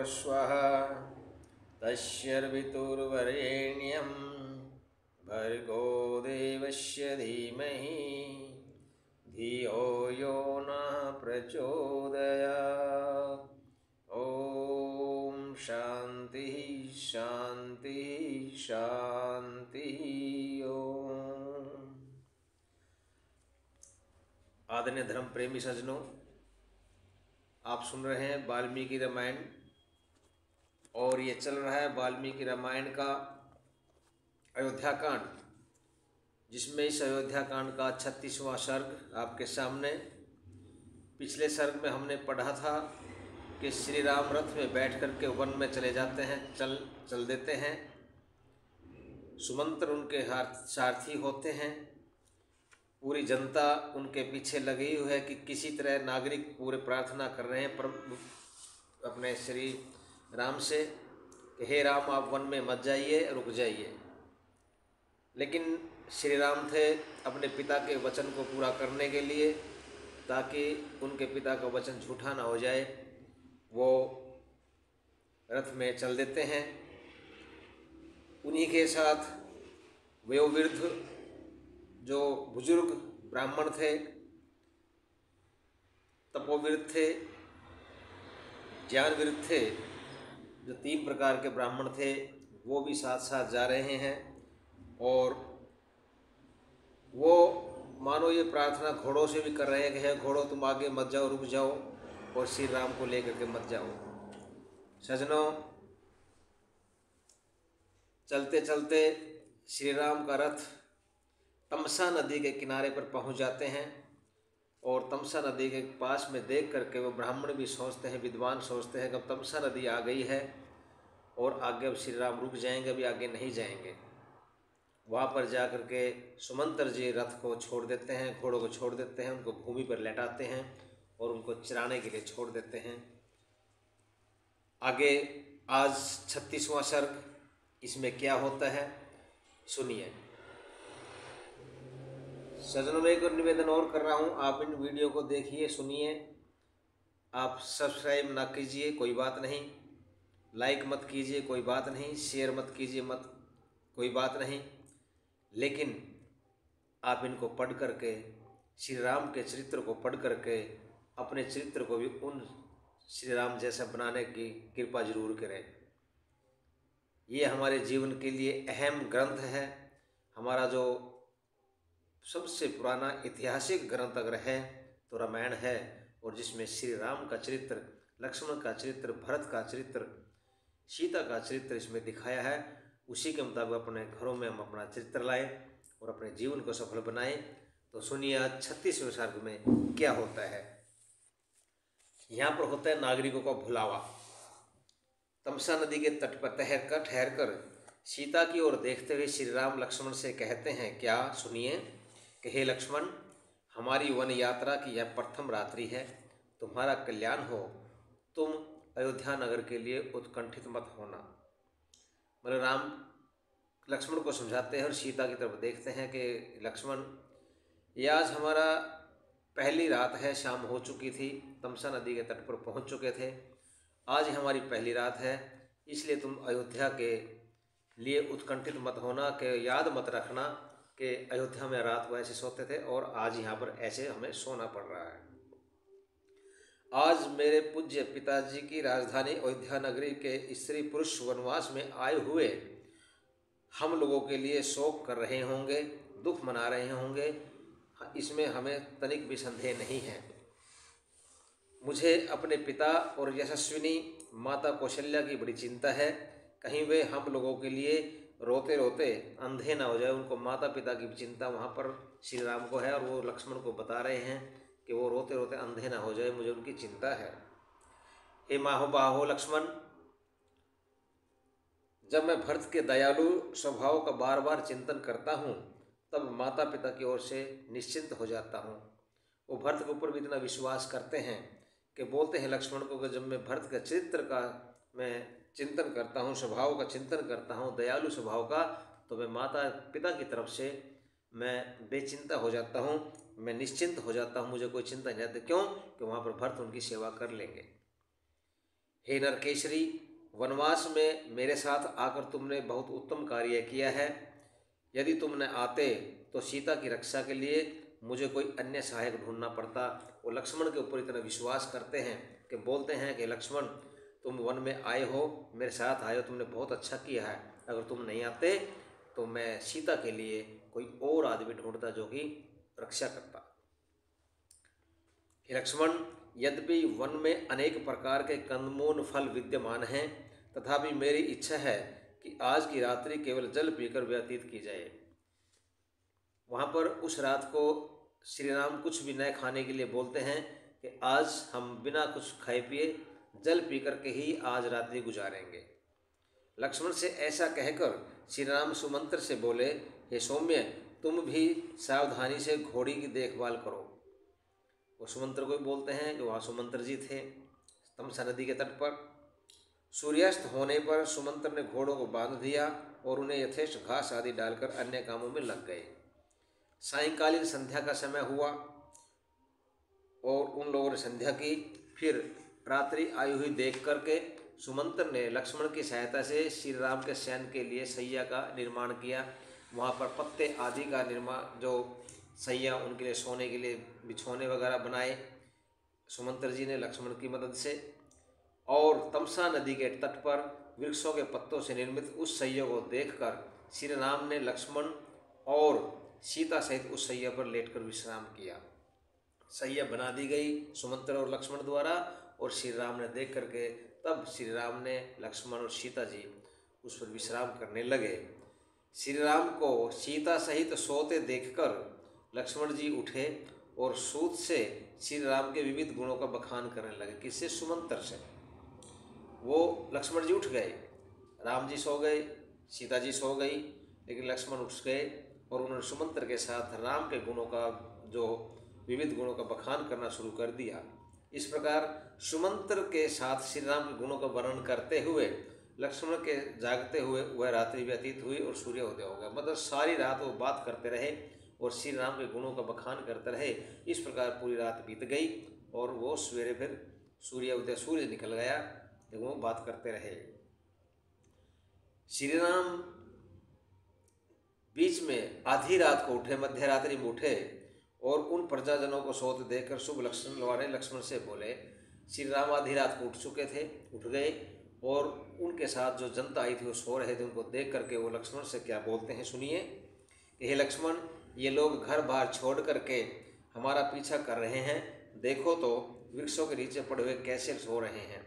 स्वः तस्यर्वितुर्वरेण्यं भर्गो देवस्य धीमहि धियो यो नः प्रचोदयात्। ओम शांति शांति शांति। ओम। आदरणीय धर्म प्रेमी सज्जनों, आप सुन रहे हैं वाल्मीकि रामायण और ये चल रहा है वाल्मीकि रामायण का अयोध्या कांड, जिसमें इस अयोध्या कांड का 36वां सर्ग आपके सामने। पिछले सर्ग में हमने पढ़ा था कि श्री राम रथ में बैठ करके वन में चले जाते हैं, चल देते हैं। सुमंत्र उनके सारथी होते हैं। पूरी जनता उनके पीछे लगी हुई है कि किसी तरह नागरिक पूरे प्रार्थना कर रहे हैं अपने श्री राम से कि हे राम, आप वन में मत जाइए, रुक जाइए। लेकिन श्री राम थे अपने पिता के वचन को पूरा करने के लिए, ताकि उनके पिता का वचन झूठा ना हो जाए, वो रथ में चल देते हैं। उन्हीं के साथ वयोवृद्ध जो बुजुर्ग ब्राह्मण थे, तपोवृद्ध थे, ज्ञानवृद्ध थे, जो 3 प्रकार के ब्राह्मण थे, वो भी साथ साथ जा रहे हैं। और वो मानो ये प्रार्थना घोड़ों से भी कर रहे हैं कि हे घोड़ों, तुम आगे मत जाओ, रुक जाओ और श्री राम को लेकर के मत जाओ। सज्जनों, चलते चलते श्री राम का रथ तमसा नदी के किनारे पर पहुंच जाते हैं। और तमसा नदी के पास में देख करके वो ब्राह्मण भी सोचते हैं, विद्वान सोचते हैं कि अब तमसा नदी आ गई है और आगे अब श्री राम रुक जाएंगे, अभी आगे नहीं जाएंगे। वहाँ पर जा कर के सुमंत्र जी रथ को छोड़ देते हैं, घोड़ों को छोड़ देते हैं, उनको भूमि पर लेटाते हैं और उनको चराने के लिए छोड़ देते हैं। आगे आज 36वां सर्ग, इसमें क्या होता है सुनिए। सज्जनों, में एक निवेदन और कर रहा हूँ, आप इन वीडियो को देखिए, सुनिए। आप सब्सक्राइब ना कीजिए, कोई बात नहीं, लाइक मत कीजिए, कोई बात नहीं, शेयर मत कीजिए, कोई बात नहीं, लेकिन आप इनको पढ़ करके, श्री राम के चरित्र को पढ़ करके अपने चरित्र को भी उन श्री राम जैसा बनाने की कृपा जरूर करें। ये हमारे जीवन के लिए अहम ग्रंथ है। हमारा जो सबसे पुराना ऐतिहासिक ग्रंथ अगर है तो रामायण है, और जिसमें श्री राम का चरित्र, लक्ष्मण का चरित्र, भरत का चरित्र, सीता का चरित्र इसमें दिखाया है। उसी के मुताबिक अपने घरों में हम अपना चरित्र लाएं और अपने जीवन को सफल बनाएं। तो सुनिए आज 36वें सर्ग में क्या होता है। यहाँ पर होता है नागरिकों का भुलावा। तमसा नदी के तट पर ठहर कर सीता की ओर देखते हुए श्री राम लक्ष्मण से कहते हैं, क्या सुनिए कि हे लक्ष्मण, हमारी वन यात्रा की यह प्रथम रात्रि है, तुम्हारा कल्याण हो, तुम अयोध्या नगर के लिए उत्कंठित मत होना। मतलब राम लक्ष्मण को समझाते हैं और सीता की तरफ देखते हैं कि लक्ष्मण, ये आज हमारा पहली रात है, शाम हो चुकी थी, तमसा नदी के तट पर पहुंच चुके थे, आज हमारी पहली रात है, इसलिए तुम अयोध्या के लिए उत्कंठित मत होना, कि याद मत रखना कि अयोध्या में रात को ऐसे सोते थे और आज यहाँ पर ऐसे हमें सोना पड़ रहा है। आज मेरे पूज्य पिताजी की राजधानी अयोध्या नगरी के स्त्री पुरुष वनवास में आए हुए हम लोगों के लिए शोक कर रहे होंगे, दुख मना रहे होंगे, इसमें हमें तनिक भी संदेह नहीं है। मुझे अपने पिता और यशस्विनी माता कौशल्या की बड़ी चिंता है, कहीं वे हम लोगों के लिए रोते रोते अंधे ना हो जाए। उनको माता पिता की चिंता वहाँ पर श्री राम को है और वो लक्ष्मण को बता रहे हैं कि वो रोते रोते अंधे ना हो जाए, मुझे उनकी चिंता है। हे महाबाहो लक्ष्मण, जब मैं भरत के दयालु स्वभाव का बार बार चिंतन करता हूँ, तब माता पिता की ओर से निश्चिंत हो जाता हूँ। वो भरत के ऊपर भी इतना विश्वास करते हैं कि बोलते हैं लक्ष्मण को कि जब मैं भरत के चरित्र का मैं चिंतन करता हूँ, स्वभाव का चिंतन करता हूँ, दयालु स्वभाव का, तो मैं माता पिता की तरफ से मैं बेचिंता हो जाता हूँ, मैं निश्चिंत हो जाता हूँ, मुझे कोई चिंता नहीं रहती। क्यों? कि वहाँ पर भरत उनकी सेवा कर लेंगे। हे नरकेसरी, वनवास में मेरे साथ आकर तुमने बहुत उत्तम कार्य किया है। यदि तुम न आते तो सीता की रक्षा के लिए मुझे कोई अन्य सहायक ढूंढना पड़ता। वो लक्ष्मण के ऊपर इतना विश्वास करते हैं कि बोलते हैं कि लक्ष्मण, तुम वन में आए हो, मेरे साथ आए हो, तुमने बहुत अच्छा किया है। अगर तुम नहीं आते तो मैं सीता के लिए कोई और आदमी ढूंढता जो कि रक्षा करता। हे लक्ष्मण, यद्यपि वन में अनेक प्रकार के कंदमूल फल विद्यमान हैं, तथापि मेरी इच्छा है कि आज की रात्रि केवल जल पीकर व्यतीत की जाए। वहाँ पर उस रात को श्री राम कुछ भी न खाने के लिए बोलते हैं कि आज हम बिना कुछ खाए पिए जल पी करके ही आज रात्रि गुजारेंगे। लक्ष्मण से ऐसा कहकर श्री राम सुमंत्र से बोले, हे सौम्य, तुम भी सावधानी से घोड़ी की देखभाल करो। वो सुमंत्र को भी बोलते हैं, जो वहाँ सुमंत्र जी थे तमसा नदी के तट पर। सूर्यास्त होने पर सुमंत्र ने घोड़ों को बांध दिया और उन्हें यथेष्ट घास आदि डालकर अन्य कामों में लग गए। सायंकालीन संध्या का समय हुआ और उन लोगों ने संध्या की। फिर रात्रि आई हुई देख करके सुमंत्र ने लक्ष्मण की सहायता से श्री राम के शयन के लिए सैया का निर्माण किया। वहाँ पर पत्ते आदि का निर्माण, जो सैया उनके लिए सोने के लिए बिछौने वगैरह बनाए सुमंत्र जी ने लक्ष्मण की मदद से। और तमसा नदी के तट पर वृक्षों के पत्तों से निर्मित उस सैया को देखकर श्री राम ने लक्ष्मण और सीता सहित उस सैया पर लेटकर विश्राम किया। सैया बना दी गई सुमंत्र और लक्ष्मण द्वारा और श्री राम ने देख करके तब श्री राम ने लक्ष्मण और सीता जी उस पर विश्राम करने लगे। श्री राम को सीता सहित सोते देखकर लक्ष्मण जी उठे और सूत से श्री राम के विविध गुणों का बखान करने लगे। किससे? सुमंत्र से। वो लक्ष्मण जी उठ गए, राम जी सो गए, सीता जी सो गई, लेकिन लक्ष्मण उठ गए और उन्होंने सुमंत्र के साथ राम के गुणों का, जो विविध गुणों का बखान करना शुरू कर दिया। इस प्रकार सुमंत्र के साथ श्री राम के गुणों का वर्णन करते हुए लक्ष्मण के जागते हुए वह रात्रि व्यतीत हुई और सूर्योदय हो गया। मतलब सारी रात वो बात करते रहे और श्री राम के गुणों का बखान करते रहे। इस प्रकार पूरी रात बीत गई और वो सवेरे फिर सूर्य निकल गया, लेकिन वो बात करते रहे। श्री राम बीच में आधी रात को उठे, मध्य रात्रि में उठे और उन प्रजाजनों को सोते देखकर शुभ लक्षण वाले लक्ष्मण से बोले। श्री राम आधी रात को उठ चुके थे, उठ गए और उनके साथ जो जनता आई थी वो सो रहे थे। उनको देख करके वो लक्ष्मण से क्या बोलते हैं, सुनिए। हे लक्ष्मण, ये लोग घर बार छोड़ करके हमारा पीछा कर रहे हैं। देखो तो वृक्षों के नीचे पड़े हुए कैसे सो रहे हैं।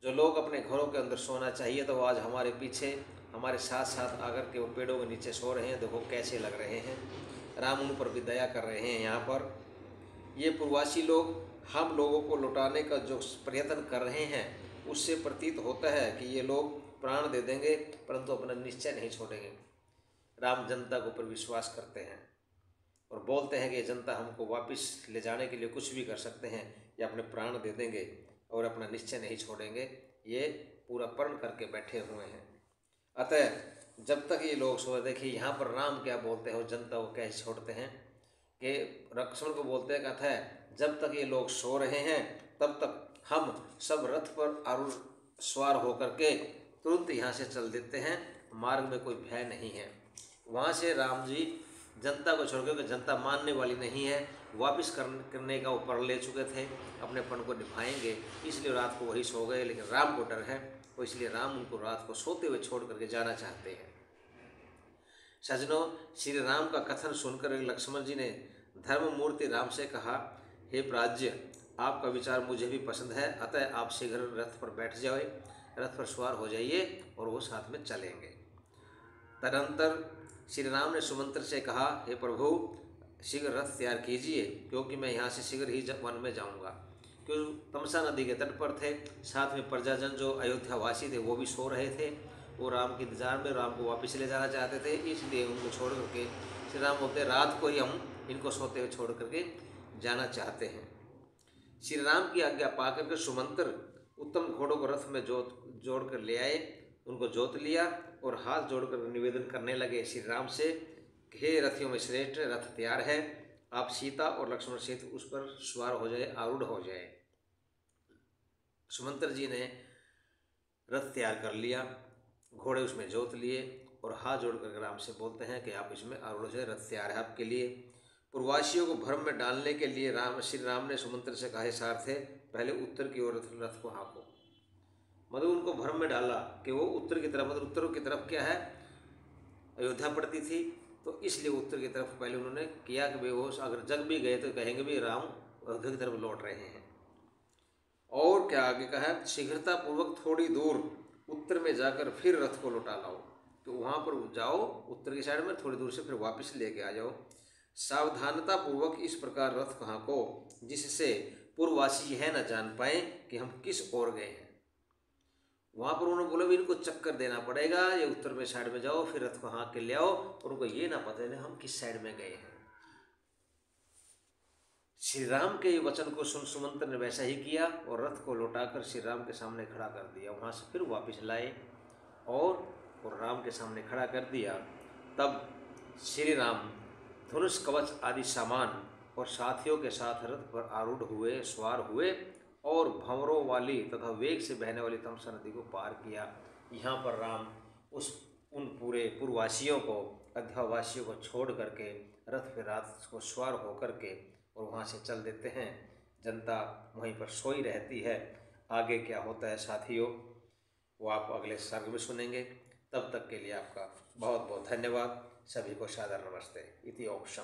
जो लोग अपने घरों के अंदर सोना चाहिए तो आज हमारे पीछे हमारे साथ साथ आकर के वो पेड़ों के नीचे सो रहे हैं। देखो कैसे लग रहे हैं। राम उन पर भी दया कर रहे हैं। यहाँ पर ये पूर्ववासी लोग हम लोगों को लौटाने का जो प्रयत्न कर रहे हैं उससे प्रतीत होता है कि ये लोग प्राण दे देंगे परंतु अपना निश्चय नहीं छोड़ेंगे। राम जनता के ऊपर विश्वास करते हैं और बोलते हैं कि जनता हमको वापस ले जाने के लिए कुछ भी कर सकते हैं या अपने प्राण दे देंगे और अपना निश्चय नहीं छोड़ेंगे। ये पूरा प्रण करके बैठे हुए हैं। अतः जब तक ये लोग सो, देखिए यहाँ पर राम क्या बोलते हैं और जनता को कैसे छोड़ते हैं कि लक्ष्मण को बोलते हैं, कहता है जब तक ये लोग सो रहे हैं तब तक हम सब रथ पर आरूढ़ सवार होकर के तुरंत यहाँ से चल देते हैं, मार्ग में कोई भय नहीं है। वहाँ से राम जी जनता को छोड़ के, जनता मानने वाली नहीं है, वापस करने का वो प्रण ले चुके थे, अपने प्रण को निभाएंगे, इसलिए रात को वही सो गए। लेकिन राम को डर है तो इसलिए राम उनको रात को सोते हुए छोड़ करके जाना चाहते हैं। सज्जनों, श्री राम का कथन सुनकर लक्ष्मण जी ने धर्म मूर्ति राम से कहा, हे प्राज्य, आपका विचार मुझे भी पसंद है, अतः आप शीघ्र रथ पर बैठ जाए, रथ पर सवार हो जाइए और वो साथ में चलेंगे। तदनंतर श्री राम ने सुमंत्र से कहा, हे प्रभु, शीघ्र रथ तैयार कीजिए क्योंकि मैं यहाँ से शीघ्र ही वन में जाऊँगा। क्यों? तमसा नदी के तट पर थे, साथ में प्रजाजन जो अयोध्यावासी थे वो भी सो रहे थे। वो राम के इंतजार में राम को वापस ले जाना चाहते थे, इसलिए उनको छोड़ करके श्री राम बोलते रात को ही हम इनको सोते हुए छोड़ करके जाना चाहते हैं। श्री राम की आज्ञा पाकर के सुमंत्र उत्तम घोड़ों को रथ में जोड़ कर ले आए, उनको जोत लिया और हाथ जोड़कर निवेदन करने लगे श्री राम से, हे रथियों में श्रेष्ठ, रथ तैयार है, आप सीता और लक्ष्मण सहित उस पर सवार हो जाए, आरूढ़ हो जाए। सुमंत्र जी ने रथ तैयार कर लिया, घोड़े उसमें जोत लिए और हाथ जोड़कर राम से बोलते हैं कि आप इसमें आरूढ़ से, रथ तैयार है आपके लिए। पूर्ववासियों को भ्रम में डालने के लिए श्री राम ने सुमंत्र से कहा, सारथे पहले उत्तर की ओर रथ को हाँको। मतलब उनको भ्रम में डाला कि वो उत्तर की तरफ, मतलब उत्तर की तरफ क्या है, अयोध्या पड़ती थी, तो इसलिए उत्तर की तरफ पहले उन्होंने किया कि वे वो अगर जग भी गए तो कहेंगे भी राम अयोध्या की तरफ लौट रहे हैं। और क्या आगे कहा है, शीघ्रता पूर्वक थोड़ी दूर उत्तर में जाकर फिर रथ को लौटा लाओ। तो वहाँ पर जाओ उत्तर की साइड में, थोड़ी दूर से फिर वापस लेके आ जाओ। सावधानता पूर्वक इस प्रकार रथ को हाँको जिससे पूर्ववासी यह न जान पाए कि हम किस ओर गए हैं। वहाँ पर उन्होंने बोला भी इनको चक्कर देना पड़ेगा, ये उत्तर में साइड में जाओ, फिर रथ को हाँक के ले आओ, और उनको ये ना पता है हम किस साइड में गए हैं। श्री राम के वचन को सुन सुमंत्र ने वैसा ही किया और रथ को लौटाकर श्री राम के सामने खड़ा कर दिया। वहाँ से फिर वापस लाए और राम के सामने खड़ा कर दिया। तब श्री राम धनुष कवच आदि सामान और साथियों के साथ रथ पर आरूढ़ हुए, सवार हुए और भंवरों वाली तथा वेग से बहने वाली तमसा नदी को पार किया। यहाँ पर राम उन पूरे पूर्ववासियों को, अयोध्यावासियों को छोड़ करके रथ पर रात को सवार होकर के और वहाँ से चल देते हैं। जनता वहीं पर सोई रहती है। आगे क्या होता है साथियों, वो आप अगले सर्ग में सुनेंगे। तब तक के लिए आपका बहुत बहुत धन्यवाद। सभी को सादर नमस्ते। इति औक्षम।